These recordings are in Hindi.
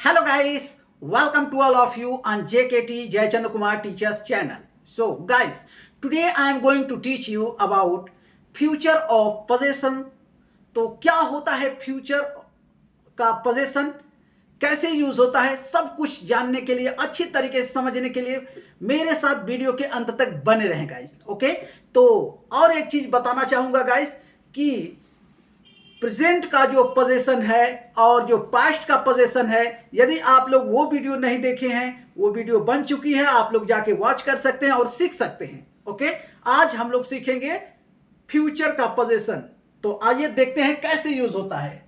Hello guys, welcome to all of you on JKT Jayachandra Kumar Teachers channel. So guys, today I am going to teach you about future of possession. तो क्या होता है फ्यूचर का पोजेशन, कैसे यूज होता है, सब कुछ जानने के लिए, अच्छी तरीके से समझने के लिए मेरे साथ वीडियो के अंत तक बने रहें गाइस. ओके, तो और एक चीज बताना चाहूंगा गाइस कि प्रेजेंट का जो पोजीशन है और जो पास्ट का पोजीशन है, यदि आप लोग वो वीडियो नहीं देखे हैं, वो वीडियो बन चुकी है, आप लोग जाके वॉच कर सकते हैं और सीख सकते हैं. ओके, आज हम लोग सीखेंगे फ्यूचर का पोजीशन. तो आइए देखते हैं कैसे यूज होता है.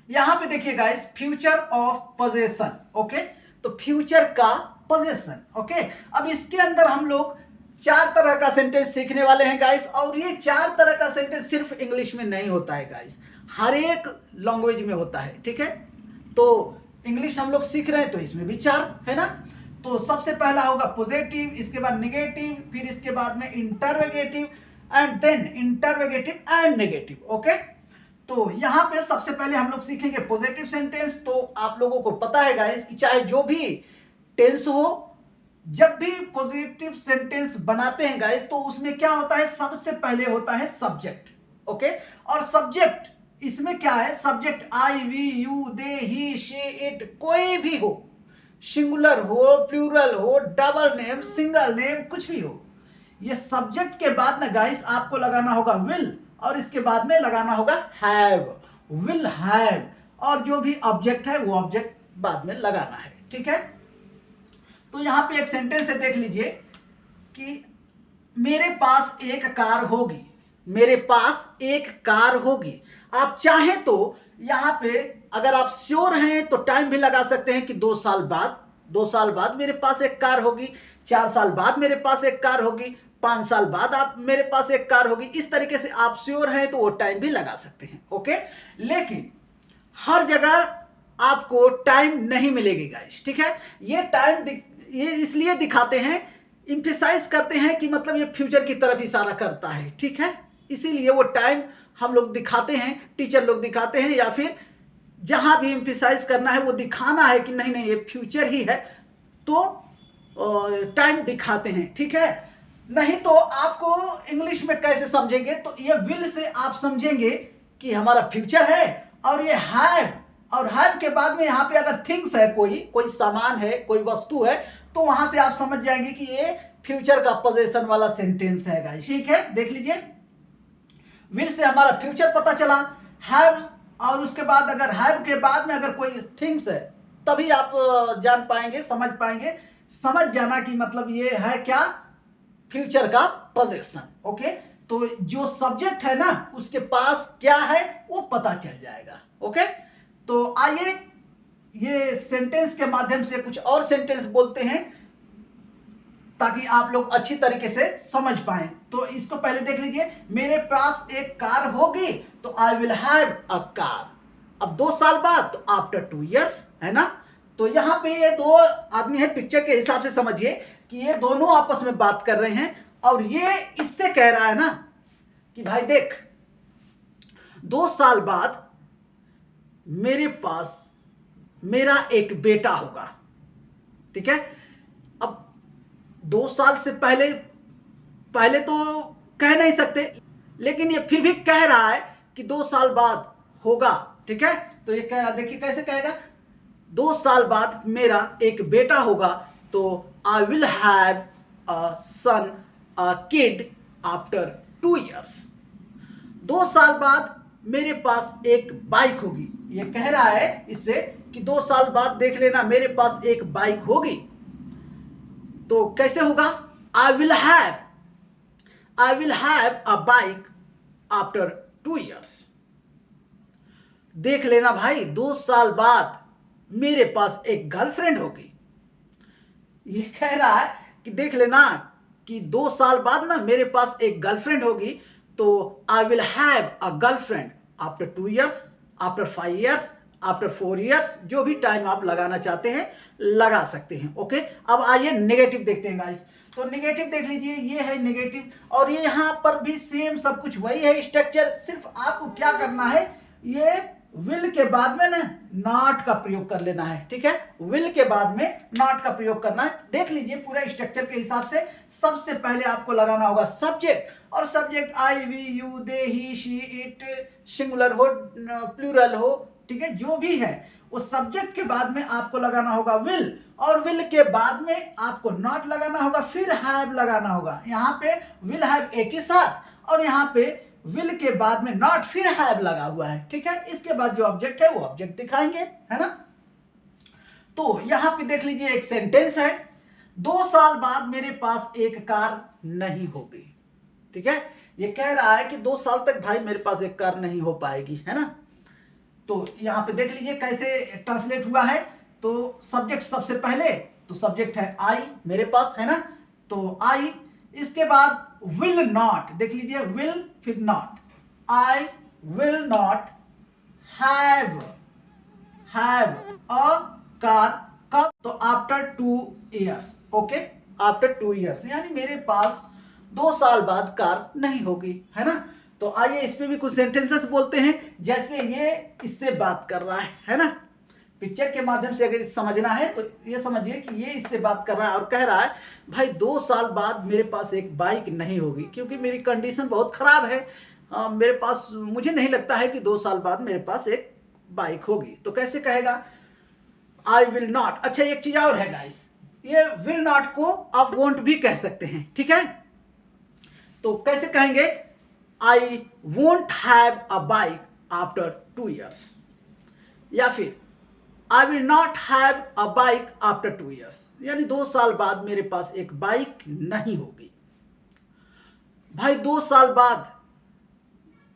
यहां पे देखिए guys, future of position. Okay, तो फ्यूचर का पोजीशन. ओके, अब इसके अंदर हम लोग 4 तरह का सेंटेंस सीखने वाले हैं गाइस, और ये 4 तरह का सेंटेंस सिर्फ इंग्लिश में नहीं होता है गाइस, हर एक लैंग्वेज में होता है. ठीक है, तो इंग्लिश हम लोग सीख रहे हैं तो इसमें भी 4 है ना. तो सबसे पहला होगा पॉजिटिव, इसके बाद नेगेटिव, फिर इसके बाद में interrogative and then interrogative and negative. Okay, तो यहाँ पे सबसे पहले हम लोग सीखेंगे पॉजिटिव सेंटेंस. तो आप लोगों को पता है गाइस कि चाहे जो भी टेंस हो, जब भी पॉजिटिव सेंटेंस बनाते हैं गाइस, तो उसमें क्या होता है, सबसे पहले होता है सब्जेक्ट. ओके, और सब्जेक्ट इसमें क्या है, subject I we you they he she it कोई भी हो, सिंगुलर हो, प्लूरल हो, डबल नेम, सिंगल नेम, कुछ भी हो, ये सब्जेक्ट के बाद में गाइस आपको लगाना होगा विल, और इसके बाद में लगाना होगा हैव, विल हैव, और जो भी ऑब्जेक्ट है वो ऑब्जेक्ट बाद में लगाना है. ठीक है, तो यहां पे एक सेंटेंस है, देख लीजिए कि मेरे पास एक कार होगी, मेरे पास एक कार होगी. आप चाहें तो यहां पे अगर आप श्योर हैं तो टाइम भी लगा सकते हैं कि 2 साल बाद मेरे पास एक कार होगी, 4 साल बाद मेरे पास एक कार होगी, 5 साल बाद आप मेरे पास एक कार होगी. इस तरीके से आप श्योर हैं तो वो टाइम भी लगा सकते हैं. ओके, लेकिन हर जगह आपको टाइम नहीं मिलेगी गाइस. ठीक है, ये टाइम ये इसलिए दिखाते हैं, इंफेसाइज करते हैं कि मतलब ये फ्यूचर की तरफ इशारा करता है. ठीक है, इसीलिए वो टाइम हम लोग दिखाते हैं, टीचर लोग दिखाते हैं, या फिर जहां भी इंफेसाइज करना है वो दिखाना है कि नहीं नहीं ये फ्यूचर ही है, तो टाइम दिखाते हैं. ठीक है, नहीं तो आपको इंग्लिश में कैसे समझेंगे, तो ये विल से आप समझेंगे कि हमारा फ्यूचर है, और ये हैव, और हैव के बाद में यहाँ पे अगर थिंग्स है, कोई सामान है, कोई वस्तु है, तो वहां से आप समझ जाएंगे कि ये फ्यूचर का पोजीशन वाला सेंटेंस है गाइस. ठीक है, देख लीजिए, विल से हमारा फ्यूचर पता चला, हैव, और उसके बाद अगर हैव के बाद में अगर कोई थिंग्स है, तभी आप जान पाएंगे, समझ पाएंगे. समझ जाना कि मतलब ये है क्या, फ्यूचर का पोजीशन. ओके, तो जो सब्जेक्ट है ना उसके पास क्या है वो पता चल जाएगा. ओके, तो आइए ये सेंटेंस के माध्यम से कुछ और सेंटेंस बोलते हैं ताकि आप लोग अच्छी तरीके से समझ पाएं. तो इसको पहले देख लीजिए, मेरे पास एक कार होगी, तो I will have a car. अब 2 साल बाद तो आफ्टर 2 years है ना. तो यहां पे ये 2 आदमी है, पिक्चर के हिसाब से समझिए कि ये दोनों आपस में बात कर रहे हैं, और ये इससे कह रहा है ना कि भाई देख, 2 साल बाद मेरे पास मेरा एक बेटा होगा. ठीक है, अब 2 साल से पहले तो कह नहीं सकते, लेकिन ये फिर भी कह रहा है कि 2 साल बाद होगा. ठीक है, तो ये कह रहा, देखिए कैसे कहेगा, 2 साल बाद मेरा एक बेटा होगा, तो I will have a son, a kid after 2 years. 2 साल बाद मेरे पास एक बाइक होगी. ये कह रहा है इससे कि 2 साल बाद देख लेना मेरे पास एक बाइक होगी. तो कैसे होगा, आई will have a bike after 2 years. देख लेना भाई, 2 साल बाद मेरे पास एक गर्लफ्रेंड होगी. ये कह रहा है कि देख लेना कि 2 साल बाद ना मेरे पास एक गर्लफ्रेंड होगी, तो I will have a girlfriend after 2 years, after 5 years, after 4 years, जो भी टाइम आप लगाना चाहते हैं लगा सकते हैं. ओके, अब आइए नेगेटिव देखते हैं गाइस. तो नेगेटिव देख लीजिए, ये है नेगेटिव, और ये यहां पर भी सेम सब कुछ वही है स्ट्रक्चर. सिर्फ आपको क्या करना है, ये विल के बाद में ना नॉट का प्रयोग कर लेना है, ठीक है, विल के बाद में नॉट का प्रयोग करना है। देख लीजिए पूरा स्ट्रक्चर के हिसाब से सबसे पहले आपको लगाना होगा सब्जेक्ट, और subject I we you they he she it, singular हो प्लूरल हो, ठीक है, जो भी है उस सब्जेक्ट के बाद में आपको लगाना होगा विल, और विल के बाद में आपको नॉट लगाना होगा, फिर हैव लगाना होगा। यहाँ पे विल हैव एक ही साथ, और यहाँ पे विल के बाद में नॉट फिर हैव लगा हुआ है, ठीक है। इसके बाद जो ऑब्जेक्ट है वो ऑब्जेक्ट दिखाएंगे, है ना। तो यहाँ पे देख लीजिए एक सेंटेंस है, 2 साल बाद मेरे पास एक कार नहीं होगी, ठीक है। ये कह रहा है कि 2 साल तक भाई मेरे पास एक कार नहीं हो पाएगी, है ना। तो यहाँ पे देख लीजिए कैसे ट्रांसलेट हुआ है। तो सब्जेक्ट सबसे पहले, तो सब्जेक्ट है आई मेरे पास, है ना, तो आई, इसके बाद विल नॉट, देख लीजिए विल फिर not, I will not have a car, कब, तो after 2 years, okay, after 2 years, यानी मेरे पास 2 साल बाद कार नहीं होगी, है ना। तो आइए इस पे भी कुछ सेंटेंसेस बोलते हैं, जैसे ये इससे बात कर रहा है ना। पिक्चर के माध्यम से अगर समझना है तो ये समझिए कि ये इससे बात कर रहा है और कह रहा है भाई 2 साल बाद मेरे पास एक बाइक नहीं होगी, क्योंकि मेरी कंडीशन बहुत खराब है, मेरे पास, मुझे नहीं लगता है कि 2 साल बाद मेरे पास एक बाइक होगी। तो कैसे कहेगा, आई विल नॉट। अच्छा एक चीज और है गाइस, ये विल नॉट को आप वोंट भी कह सकते हैं, ठीक है। तो कैसे कहेंगे, I won't have a bike after 2 years, या फिर I will not have a bike after 2 years, यानी 2 साल बाद मेरे पास एक बाइक नहीं होगी। भाई 2 साल बाद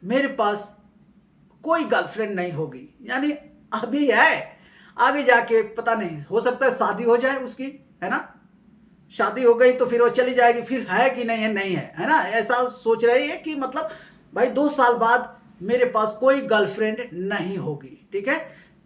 मेरे पास कोई गर्लफ्रेंड नहीं होगी, यानी अभी है, आगे जाके पता नहीं, हो सकता है शादी हो जाए उसकी, है ना, शादी हो गई तो फिर वो चली जाएगी, फिर है कि नहीं है, नहीं है ना, ऐसा सोच रही है कि मतलब भाई 2 साल बाद मेरे पास कोई गर्लफ्रेंड नहीं होगी, ठीक है।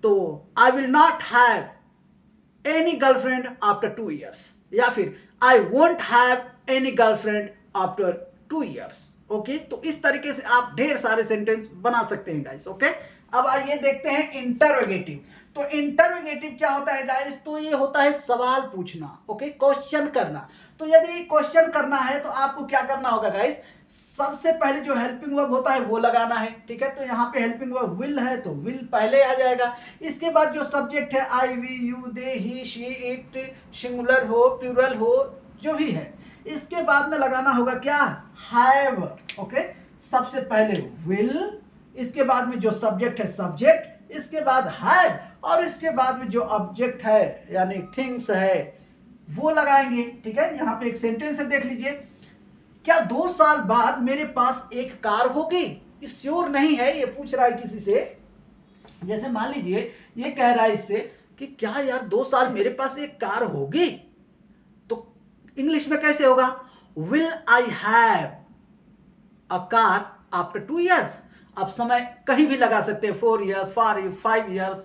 तो I will not have any girlfriend after 2 years, या फिर I won't have any girlfriend after 2 years, okay. तो इस तरीके से आप ढेर सारे सेंटेंस बना सकते हैं गाइस, ओके। अब आइए देखते हैं इंटरोगेटिव। तो इंटरोगेटिव क्या होता है गाइस, तो ये होता है सवाल पूछना, ओके, क्वेश्चन करना। तो यदि क्वेश्चन करना है तो आपको क्या करना होगा गाइस, सबसे पहले जो हेल्पिंग वर्ब होता है वो लगाना है, ठीक है। तो यहाँ पे हेल्पिंग वर्ब विल है तो विल पहले आ जाएगा। इसके बाद जो सब्जेक्ट है I we you they he she it, singular हो प्लूरल हो जो भी है, इसके बाद में लगाना होगा क्या, हैव, ओके। सबसे पहले विल, इसके बाद में जो सब्जेक्ट है सब्जेक्ट, इसके बाद हैव, और इसके बाद में जो ऑब्जेक्ट है यानी थिंग्स है वो लगाएंगे, ठीक है। यहाँ पे एक सेंटेंस है, देख लीजिए, क्या 2 साल बाद मेरे पास एक कार होगी, ये श्योर नहीं है, ये पूछ रहा है किसी से। जैसे मान लीजिए ये कह रहा है इससे कि क्या यार 2 साल मेरे पास एक कार होगी, तो इंग्लिश में कैसे होगा, will I have a car after 2 years। आप समय कहीं भी लगा सकते हैं, 4 years, 5 years,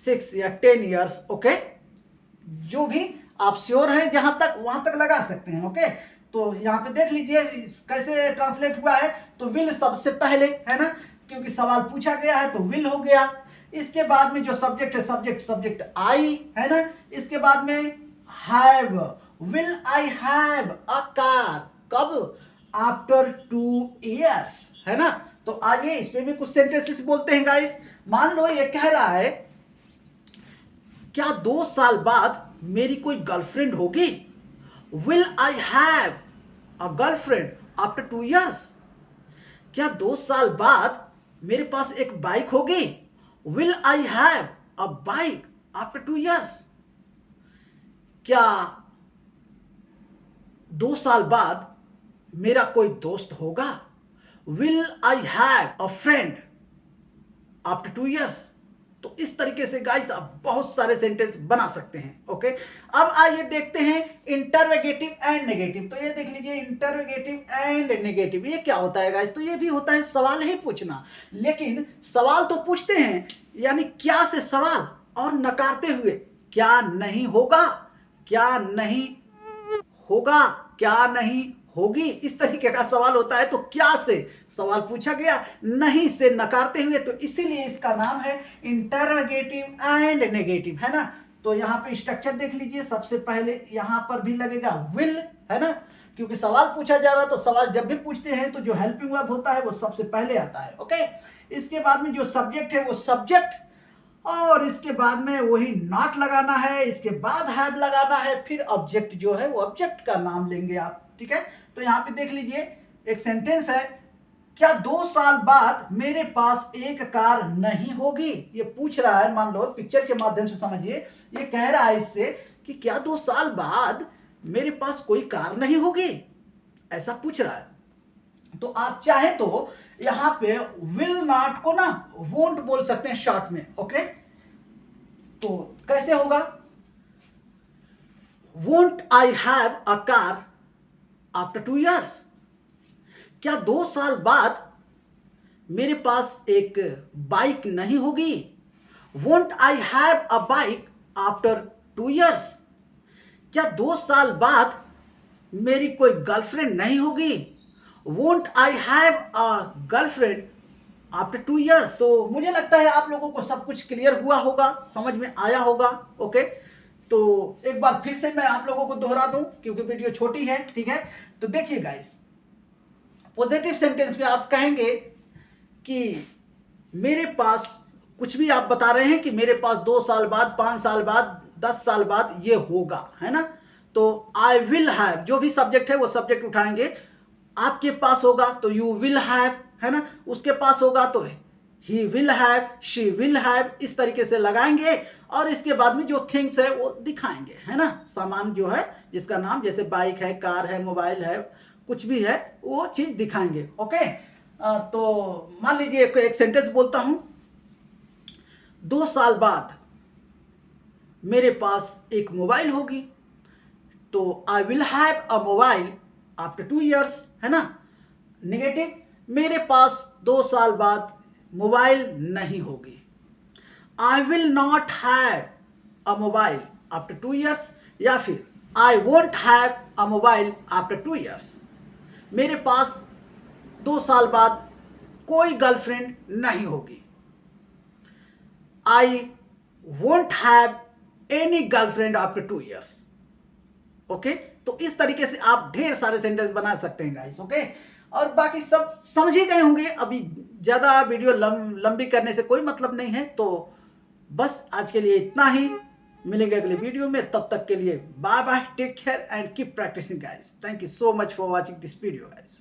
6 या 10 years, ओके, जो भी आप श्योर हैं जहां तक वहां तक लगा सकते हैं, ओके। तो यहाँ पे देख लीजिए कैसे ट्रांसलेट हुआ है, तो विल सबसे पहले, है ना, क्योंकि सवाल पूछा गया है तो विल हो गया। इसके बाद में जो सब्जेक्ट है सब्जेक्ट आई, है ना, इसके बाद में have, will I have a car, कब, आफ्टर 2 years, है ना। तो आइए इस पे भी कुछ सेंटेंसेस बोलते हैं गाइस। मान लो ये कह रहा है क्या 2 साल बाद मेरी कोई गर्लफ्रेंड होगी, will I have a girlfriend after 2 years। क्या 2 साल बाद मेरे पास एक बाइक होगी, will I have a bike after 2 years। क्या 2 साल बाद मेरा कोई दोस्त होगा, will I have a friend after 2 years। तो इस तरीके से गाइस आप बहुत सारे सेंटेंस बना सकते हैं, ओके। अब आइए देखते हैं इंटरोगेटिव एंड नेगेटिव। तो ये देख लीजिए इंटरोगेटिव एंड नेगेटिव, ये क्या होता है गाइस, तो ये भी होता है सवाल ही पूछना, लेकिन सवाल तो पूछते हैं यानी क्या से सवाल, और नकारते हुए क्या नहीं होगा, क्या नहीं होगा, क्या नहीं होगी, इस तरीके का सवाल होता है। तो क्या से सवाल पूछा गया, नहीं से नकारते हुए, तो इसीलिए इसका नाम है इंटरोगेटिव एंड नेगेटिव, है ना। तो यहाँ पे स्ट्रक्चर देख लीजिए, सबसे पहले यहाँ पर भी लगेगा विल, है ना, क्योंकि सवाल पूछा जा रहा है, तो सवाल जब भी पूछते हैं तो जो हेल्पिंग वर्ब होता है वो सबसे पहले आता है। ओके, इसके बाद में जो सब्जेक्ट है वो सब्जेक्ट, और इसके बाद में वही नॉट लगाना है, इसके बाद हैव लगाना है, फिर ऑब्जेक्ट जो है वो ऑब्जेक्ट का नाम लेंगे आप, ठीक है। तो यहाँ पे देख लीजिए एक सेंटेंस है, क्या 2 साल बाद मेरे पास एक कार नहीं होगी, ये पूछ रहा है। मान लो पिक्चर के माध्यम से समझिए, ये कह रहा है इससे कि क्या 2 साल बाद मेरे पास कोई कार नहीं होगी, ऐसा पूछ रहा है। तो आप चाहे तो यहां पे विल नॉट को ना वोंट बोल सकते हैं शॉर्ट में। ओके, तो कैसे होगा, won't I have a car after 2 years, क्या 2 साल बाद मेरे पास एक बाइक नहीं होगी। Won't I have a bike after 2 years, क्या 2 साल बाद मेरी कोई गर्लफ्रेंड नहीं होगी। Won't I have a girlfriend after 2 years। तो मुझे लगता है आप लोगों को सब कुछ क्लियर हुआ होगा, समझ में आया होगा। ओके, तो एक बार फिर से मैं आप लोगों को दोहरा दूं क्योंकि वीडियो छोटी है, ठीक है। तो देखिए गाइस, पॉजिटिव सेंटेंस में आप कहेंगे कि मेरे पास, कुछ भी आप बता रहे हैं कि मेरे पास 2 साल बाद, 5 साल बाद, 10 साल बाद ये होगा, है ना। तो आई विल हैव, जो भी सब्जेक्ट है वो सब्जेक्ट उठाएंगे। आपके पास होगा तो यू विल हैव, है ना, उसके पास होगा तो he will have, she will have, इस तरीके से लगाएंगे। और इसके बाद में जो थिंग्स है वो दिखाएंगे, है ना, सामान जो है जिसका नाम, जैसे बाइक है, कार है, मोबाइल है, कुछ भी है वो चीज दिखाएंगे। ओके, तो मान लीजिए एक सेंटेंस बोलता हूं, 2 साल बाद मेरे पास एक मोबाइल होगी। तो I will have a mobile after 2 years, है ना। नेगेटिव, मेरे पास 2 साल बाद मोबाइल नहीं होगी। I will not have a mobile after 2 years, या फिर I won't have a mobile after 2 years, मेरे पास 2 साल बाद कोई गर्लफ्रेंड नहीं होगी। I won't have any girlfriend after 2 years। Okay, तो इस तरीके से आप ढेर सारे सेंटेंस बना सकते हैं गाइस। ओके, और बाकी सब समझ ही गए होंगे। अभी ज्यादा वीडियो लंबी करने से कोई मतलब नहीं है। तो बस आज के लिए इतना ही, मिलेंगे अगले वीडियो में, तब तक के लिए bye bye, take care and keep practising guys. Thank you so much for watching this video guys.